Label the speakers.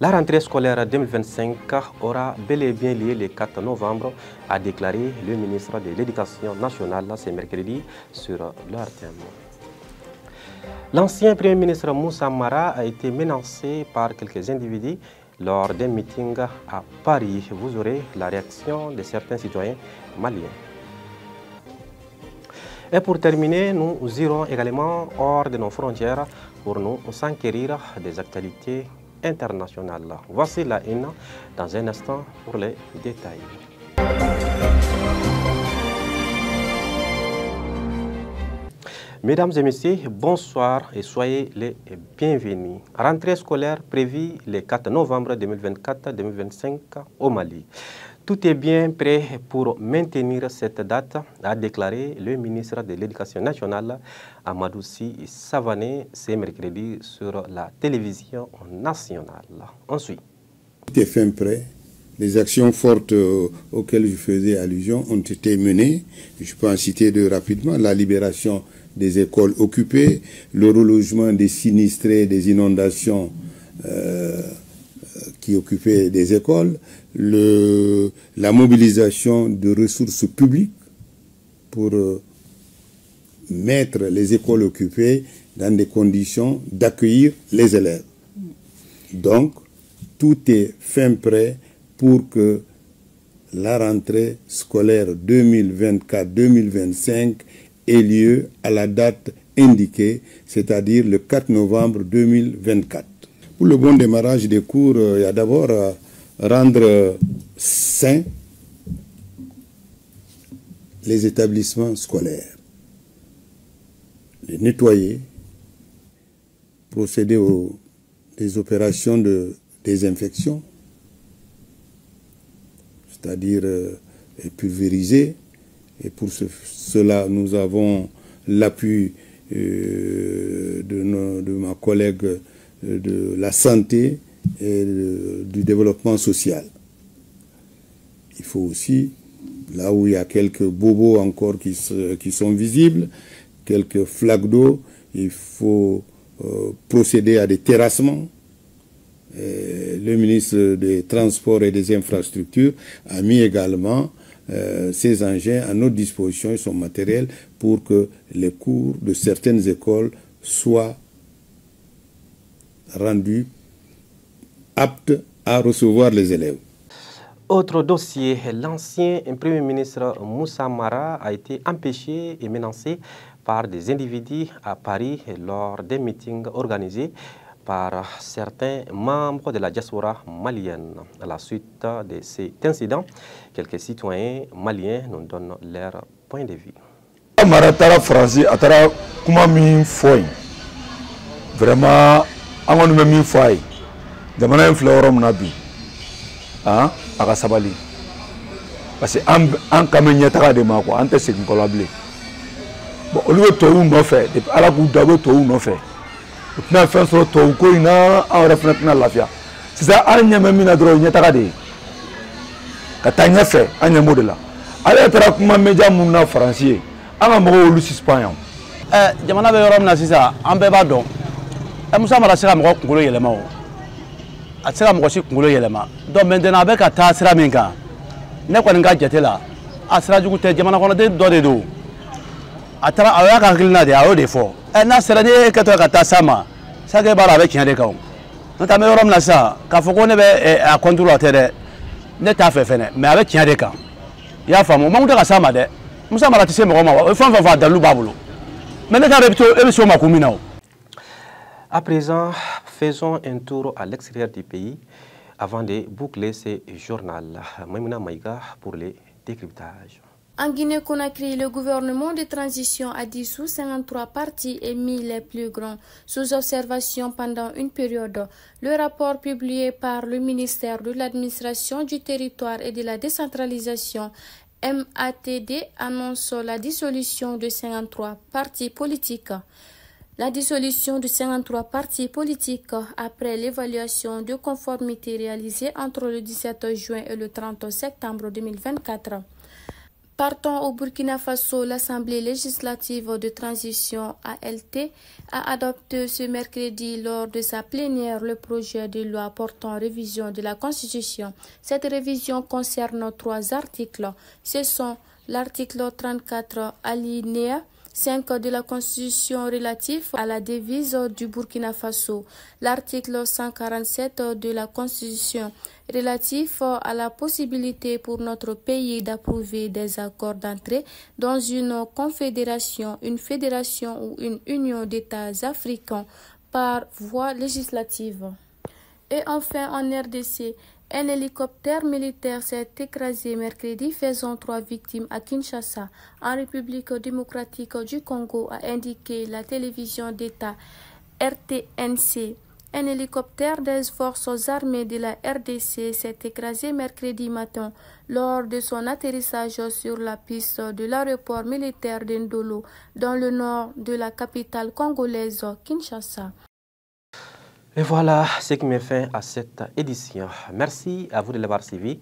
Speaker 1: La rentrée scolaire 2025 aura bel et bien lieu le 4 novembre, a déclaré le ministre de l'Éducation nationale ce mercredi sur leur thème. L'ancien Premier ministre Moussa Mara a été menacé par quelques individus lors d'un meeting à Paris. Vous aurez la réaction de certains citoyens maliens. Et pour terminer, nous irons également hors de nos frontières pour nous s'enquérir des actualités internationales. Voici la une dans un instant pour les détails. Mesdames et messieurs, bonsoir et soyez les bienvenus. Rentrée scolaire prévue le 4 novembre 2024-2025 au Mali. Tout est bien prêt pour maintenir cette date, a déclaré le ministre de l'Éducation nationale, Amadou Sy Savané, ce mercredi sur la télévision nationale. Ensuite.
Speaker 2: Tout est fin prêt. Les actions fortes auxquelles je faisais allusion ont été menées. Je peux en citer deux rapidement. La libération des écoles occupées, le relogement des sinistrés des inondations qui occupaient des écoles, la mobilisation de ressources publiques pour mettre les écoles occupées dans des conditions d'accueillir les élèves. Donc, tout est fin prêt pour que la rentrée scolaire 2024-2025 ait lieu à la date indiquée, c'est-à-dire le 4 novembre 2024. Pour le bon démarrage des cours, il y a d'abord à rendre sains les établissements scolaires, les nettoyer, procéder aux des opérations de désinfection, c'est-à-dire pulvériser. Et pour cela, nous avons l'appui de ma collègue de la santé et du développement social. Il faut aussi, là où il y a quelques bobos encore qui sont visibles, quelques flaques d'eau, il faut procéder à des terrassements. Le ministre des Transports et des Infrastructures a mis également ces engins à notre disposition et son matériel pour que les cours de certaines écoles soient rendus aptes à recevoir les élèves.
Speaker 1: Autre dossier, l'ancien Premier ministre Moussa Mara a été empêché et menacé par des individus à Paris lors des meetings organisés par certains membres de la diaspora malienne. À la suite de cet incident, quelques citoyens maliens nous donnent leur point de vue.
Speaker 3: Maratara français atara kuma min foy vraiment amanu me min foy jamana en florom nabi ah aka sabali parce que an kamenya taka de mako ante c'est collable bon au lieu to ou no fait depuis ala ku dago to ou no fait na fin so to ko ina en reflet na lafia c'est ça anya me mina dro nyataka de katanya fait anya modela ala tara kuma meja mun na français anga mo lu suspend
Speaker 4: jamana be yorom na sisa an be ba don Moussa Mara sera mo ngolo yelema o a sera mo si ngolo yelema donc maintenant be ka ta sera min kan ne ko nga jatela a sera jugu te jamana kono de do de do atara aya ka kilina de ayo de fo na sera ne ka to ka ta sama sa ke bara be kian de ka o nta me yorom na sa ka fo ko ne be a contrôle tere ne ta fe fene mais avec kian de ka ya famo mo ngota ka sama de Moussa Mara tisse mo ma o fan fa dalu babulo mais ne ka be so ma kumina o.
Speaker 1: À présent, faisons un tour à l'extérieur du pays avant de boucler ce journal. Maïmouna Maïga pour les décryptages.
Speaker 5: En Guinée-Conakry, le gouvernement de transition a dissous 53 partis et mis les plus grands sous observation pendant une période. Le rapport publié par le ministère de l'Administration du Territoire et de la Décentralisation MATD annonce la dissolution de 53 partis politiques. La dissolution de 53 partis politiques après l'évaluation de conformité réalisée entre le 17 juin et le 30 septembre 2024. Partons au Burkina Faso. L'Assemblée législative de transition ALT a adopté ce mercredi lors de sa plénière le projet de loi portant révision de la Constitution. Cette révision concerne 3 articles. Ce sont l'article 34 alinéa 5 de la Constitution relatif à la devise du Burkina Faso, l'article 147 de la Constitution relatif à la possibilité pour notre pays d'approuver des accords d'entrée dans une confédération, une fédération ou une union d'États africains par voie législative. Et enfin, en RDC, un hélicoptère militaire s'est écrasé mercredi, faisant 3 victimes à Kinshasa, en République démocratique du Congo, a indiqué la télévision d'État RTNC. Un hélicoptère des forces armées de la RDC s'est écrasé mercredi matin lors de son atterrissage sur la piste de l'aéroport militaire d'Indolo, dans le nord de la capitale congolaise, Kinshasa.
Speaker 1: Et voilà ce qui met fin à cette édition. Merci à vous de l'avoir suivi.